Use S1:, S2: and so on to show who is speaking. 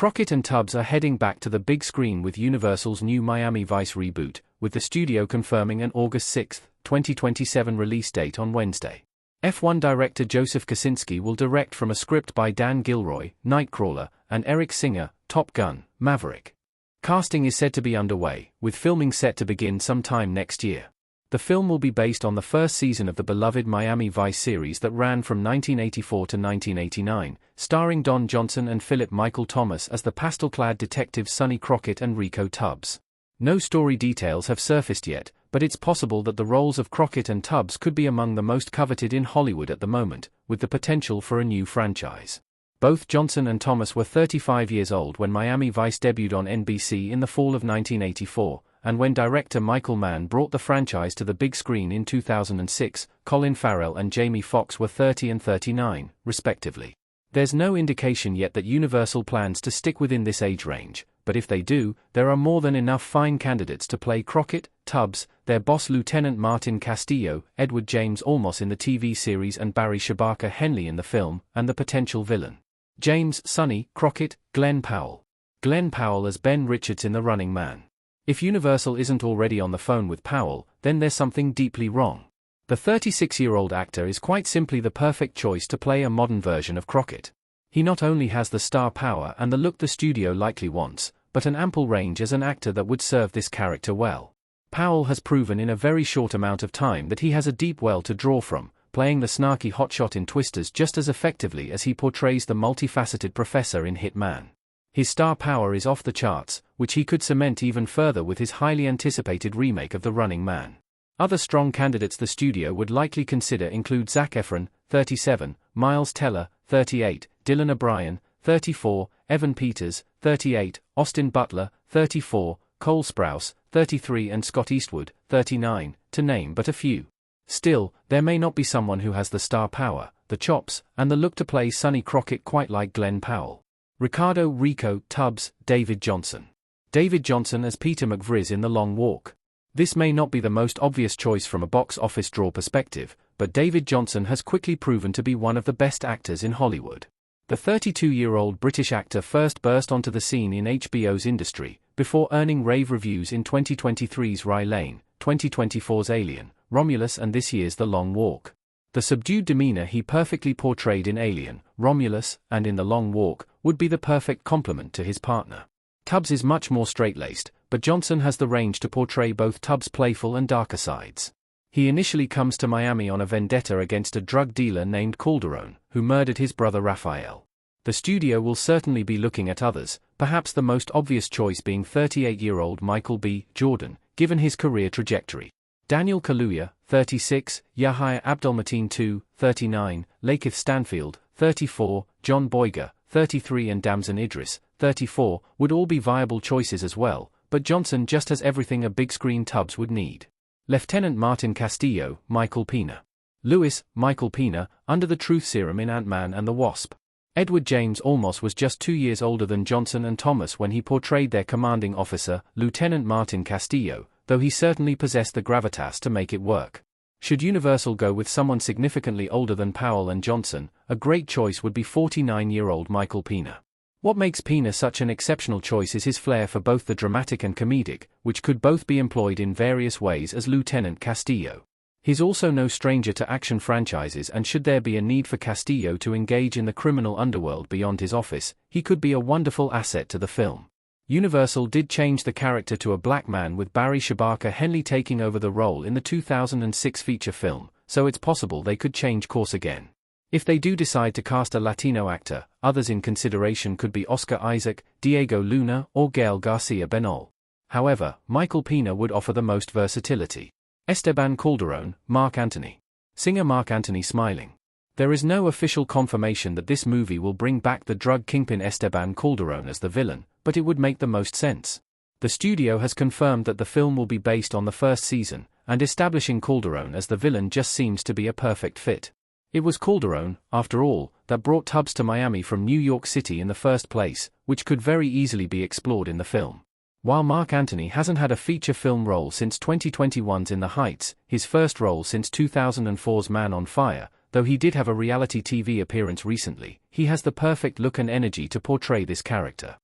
S1: Crockett and Tubbs are heading back to the big screen with Universal's new Miami Vice reboot, with the studio confirming an August 6, 2027 release date on Wednesday. F1 director Joseph Kosinski will direct from a script by Dan Gilroy, Nightcrawler, and Eric Singer, Top Gun, Maverick. Casting is said to be underway, with filming set to begin sometime next year. The film will be based on the first season of the beloved Miami Vice series that ran from 1984 to 1989, starring Don Johnson and Philip Michael Thomas as the pastel-clad detectives Sonny Crockett and Rico Tubbs. No story details have surfaced yet, but it's possible that the roles of Crockett and Tubbs could be among the most coveted in Hollywood at the moment, with the potential for a new franchise. Both Johnson and Thomas were 35 years old when Miami Vice debuted on NBC in the fall of 1984, and when director Michael Mann brought the franchise to the big screen in 2006, Colin Farrell and Jamie Foxx were 30 and 39, respectively. There's no indication yet that Universal plans to stick within this age range, but if they do, there are more than enough fine candidates to play Crockett, Tubbs, their boss Lieutenant Martin Castillo, Edward James Olmos in the TV series and Barry Shabaka Henley in the film, and the potential villain. James, Sonny, Crockett, Glenn Powell. Glenn Powell as Ben Richards in The Running Man. If Universal isn't already on the phone with Powell, then there's something deeply wrong. The 36-year-old actor is quite simply the perfect choice to play a modern version of Crockett. He not only has the star power and the look the studio likely wants, but an ample range as an actor that would serve this character well. Powell has proven in a very short amount of time that he has a deep well to draw from, playing the snarky hotshot in Twisters just as effectively as he portrays the multifaceted professor in Hit Man. His star power is off the charts, which he could cement even further with his highly anticipated remake of The Running Man. Other strong candidates the studio would likely consider include Zac Efron, 37, Miles Teller, 38, Dylan O'Brien, 34, Evan Peters, 38, Austin Butler, 34, Cole Sprouse, 33 and Scott Eastwood, 39, to name but a few. Still, there may not be someone who has the star power, the chops, and the look to play Sonny Crockett quite like Glenn Powell. Ricardo Rico Tubbs, David Johnson. David Johnson as Peter McVriz in The Long Walk. This may not be the most obvious choice from a box office draw perspective, but David Johnson has quickly proven to be one of the best actors in Hollywood. The 32-year-old British actor first burst onto the scene in HBO's Industry, before earning rave reviews in 2023's Rye Lane, 2024's Alien, Romulus and this year's The Long Walk. The subdued demeanor he perfectly portrayed in Alien, Romulus, and in The Long Walk, would be the perfect complement to his partner. Tubbs is much more straight-laced, but Johnson has the range to portray both Tubbs' playful and darker sides. He initially comes to Miami on a vendetta against a drug dealer named Calderone, who murdered his brother Raphael. The studio will certainly be looking at others, perhaps the most obvious choice being 38-year-old Michael B. Jordan, given his career trajectory. Daniel Kaluuya, 36, Yahya Abdul-Mateen II, 39, Lakeith Stanfield, 34, John Boyega, 33 and Damson Idris, 34, would all be viable choices as well, but Johnson just has everything a big-screen Tubbs would need. Lieutenant Martin Castillo, Michael Pena. Lewis, Michael Pena, under the truth serum in Ant-Man and the Wasp. Edward James Olmos was just 2 years older than Johnson and Thomas when he portrayed their commanding officer, Lieutenant Martin Castillo, though he certainly possessed the gravitas to make it work. Should Universal go with someone significantly older than Powell and Johnson, a great choice would be 49-year-old Michael Pena. What makes Pena such an exceptional choice is his flair for both the dramatic and comedic, which could both be employed in various ways as Lieutenant Castillo. He's also no stranger to action franchises, and should there be a need for Castillo to engage in the criminal underworld beyond his office, he could be a wonderful asset to the film. Universal did change the character to a black man with Barry Shabaka Henley taking over the role in the 2006 feature film, so it's possible they could change course again. If they do decide to cast a Latino actor, others in consideration could be Oscar Isaac, Diego Luna, or Gael Garcia Bernal. However, Michael Pena would offer the most versatility. Esteban Calderone, Mark Antony. Singer Mark Antony smiling. There is no official confirmation that this movie will bring back the drug kingpin Esteban Calderone as the villain, but it would make the most sense. The studio has confirmed that the film will be based on the first season, and establishing Calderone as the villain just seems to be a perfect fit. It was Calderone, after all, that brought Tubbs to Miami from New York City in the first place, which could very easily be explored in the film. While Mark Antony hasn't had a feature film role since 2021's In the Heights, his first role since 2004's Man on Fire, though he did have a reality TV appearance recently, he has the perfect look and energy to portray this character.